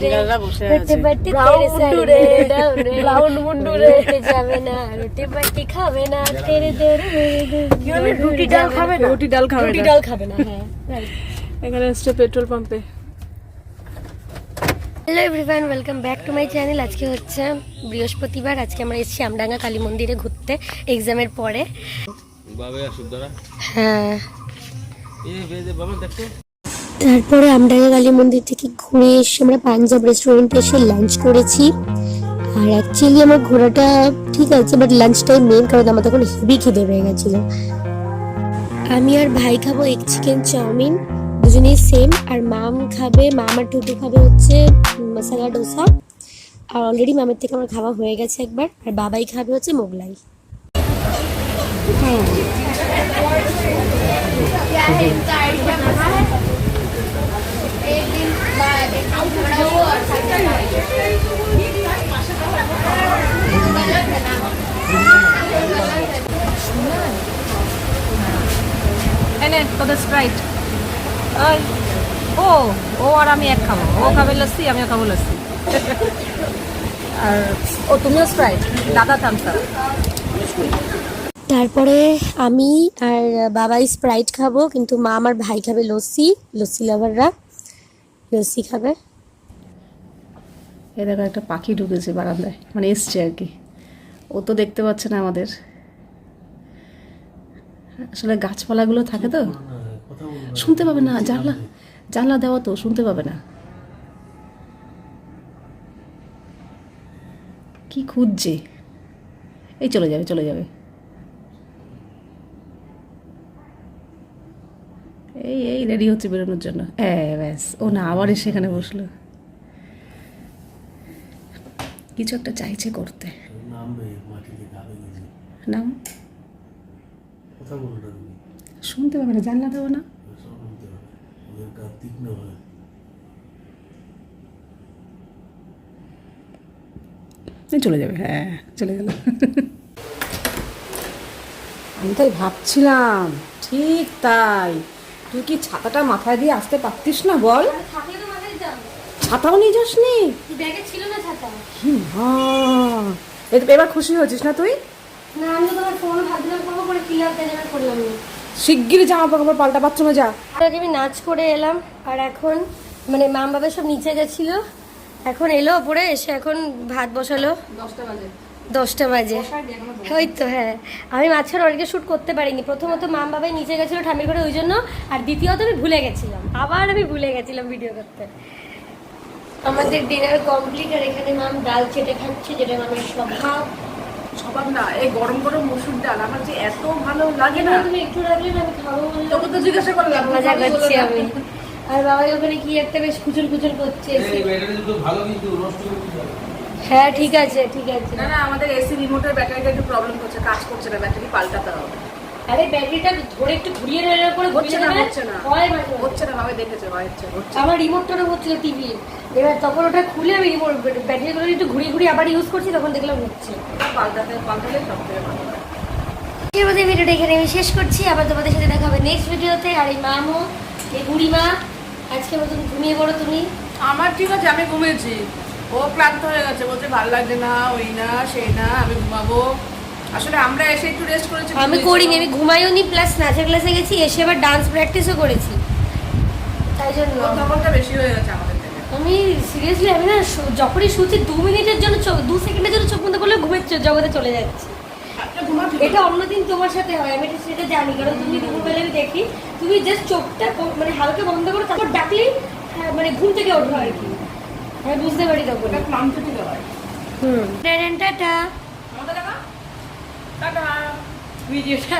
সিঙ্গাররা বসে আছে রুটি বাটি তেরে সারে দাও রে রাউন্ড মুন্ডু রে যাবে না রুটি বাটি খাবে না তেরে দেরে কি বলে রুটি ডাল খাবে না রুটি ডাল খাবে না হ্যাঁ এখানে এসছে পেট্রোল পাম্পে। Hello everyone, welcome back to my channel. আজকে হচ্ছে বৃহস্পতিবার। আজকে আমরা এসেছি আমডাঙ্গা কালী মন্দিরে ঘুরতে এক্সামের পরে। হ্যাঁ, তারপরে আমডাঙ্গা কালী মন্দির থেকে ঘুরে এসে আমরা পাঞ্জাব রেস্টুরেন্টে এসে লাঞ্চ করেছি। আর অ্যাকচুয়ালি আমার ঘোরাটা ঠিক আছে, বাট লাঞ্চটাই মেন, কারণ আমার তখন হেভি খিদে পেয়ে গেছিলো। আমি আর ভাই খাবো এগ চিকেন চাউমিন, দুজনেই সেম। আর মাম আর টুটু খাবে হচ্ছে মশলা ডোসা। আর অলরেডি মামের থেকে আমার খাওয়া হয়ে গেছে একবার। আর বাবাই খাবে হচ্ছে মোগলাই। স্প্রাইট ও আর আমি এক খাবো, ও খাবে লস্যি, আমিও খাবো লস্যি। আর ও তুমিও স্প্রাইট, দাদা থামস আপ। তারপরে আমি আর বাবাই স্প্রাইট খাবো, কিন্তু মা আমার ভাই খাবে লস্যি লাভাররা লস্যি খাবে। এই দেখো একটা পাখি ঢুকেছে বারান্দায়, মানে এসছে আর কি। ও তো দেখতে পাচ্ছে না আমাদের। আসলে গাছপালাগুলো থাকে তো শুনতে পাবে না, জানলা দেওয়া তো শুনতে পাবে না। কি খুঁজছে, এই চলে যাবে। এই রেডি হচ্ছে বেরোনোর জন্য। ব্যাস, ও না আবার এসে এখানে বসলো, কিছু একটা চাইছে করতে। নাম শুনতে পাবে না, জানলা দেবো না। চলে যাবে, হ্যাঁ চলে গেল। আমি তাই ভাবছিলাম, ঠিক তাই। তুই কি ছাতাটা মাথায় দিয়ে আসতে পারতিস না বল? ছাতাও নিয়ে যাস নি? এবার খুশি হয়েছিস না তুই? শিগগিরই জামা কাপড় পাল্টা, বাথরুমে যা। আমি নাচ করে এলাম, আর এখন মানে মাম বাবা সব নিচে গেছিল, এখন এলো ওপরে, এসে এখন ভাত বসালো। 10টা বাজে ওই তো। হ্যাঁ, আমি মাঝখানে অনেকে শ্যুট করতে পারিনি। প্রথমত মাম বাবাই নিচে গেছিলো ঠাম্মির ঘরে, ওই জন্য। আর দ্বিতীয়ত আমি ভুলে গেছিলাম ভিডিও করতে। আমাদের ডিনার কমপ্লিট। আর এখানে মাম ডাল চেটে খাচ্ছে, যেটা মামের স্বভাব না। এই গরম গরম মসুর ডাল আমার যে এত ভালো লাগে না। তুমি একটু রাখলে না, আমি খাবো। তোকে তো জিজ্ঞাসা করলাম, মজা করছি আমি। আর বাবাই ওখানে কি একটা বেশ কুচুর করছে। হ্যাঁ ঠিক আছে। না আমাদের এসি রিমোটের ব্যাটারিটা একটু প্রবলেম করছে, কাজ করছে না, ব্যাটারি পাল্টাতে হবে। আরে ব্যাটারিটা ধরে একটু ঘুরিয়ে নেওয়ার পরে হচ্ছে না ভাবে দেখেছে আমার রিমোটটারও হচ্ছিল টিভি। এবার তখন ওটা খুলে আমি রিমোট ব্যাটারিগুলো একটু ঘুরিয়ে আবার ইউজ করছি, তখন দেখলাম হচ্ছে। পাল্টালে সব থেকে ভালো হয়। এর মধ্যে ভিডিওটা এখানে আমি শেষ করছি। আবার তোমাদের সাথে দেখা হবে নেক্সট ভিডিওতে। আর এই মামু, এই বুড়িমা, আজকে মতন ঘুমিয়ে পড়ো তুমি। আমার ঠিক আছে, আমি ঘুমিয়েছি। ও ক্লান্ত হয়ে গেছে, বলছে ভালো লাগছে না, ওই না সেই না, আমি ঘুমাবো। আসলে আমরা এসে একটু রেস্ট করেছি। আমি করিনি, আমি ঘুমাইওনি, প্লাস নাচের ক্লাসে গেছি, এসে আবার ডান্স প্র্যাকটিসও করেছি, তাই জন্য তখনটা বেশি হয়ে গেছে আমাদের থেকে। আমি সিরিয়াসলি, আমি না যখনই শুনছি 2 মিনিটের জন্য 2 সেকেন্ডের জন্য চোখ বন্ধ করলে ঘুমের জগতে চলে যাচ্ছি। এটা অন্যদিন তোমার সাথে হয়, আমি সেটা জানি, কারণ তুমি দুপুরবেলা আমি দেখি তুমি জাস্ট চোখটা মানে হালকা বন্ধ করো, তারপর ডাকলেই মানে ঘুম থেকে ওঠো আর কি। আমি বুঝতে পারি তখন টাটা ভিডিওটা।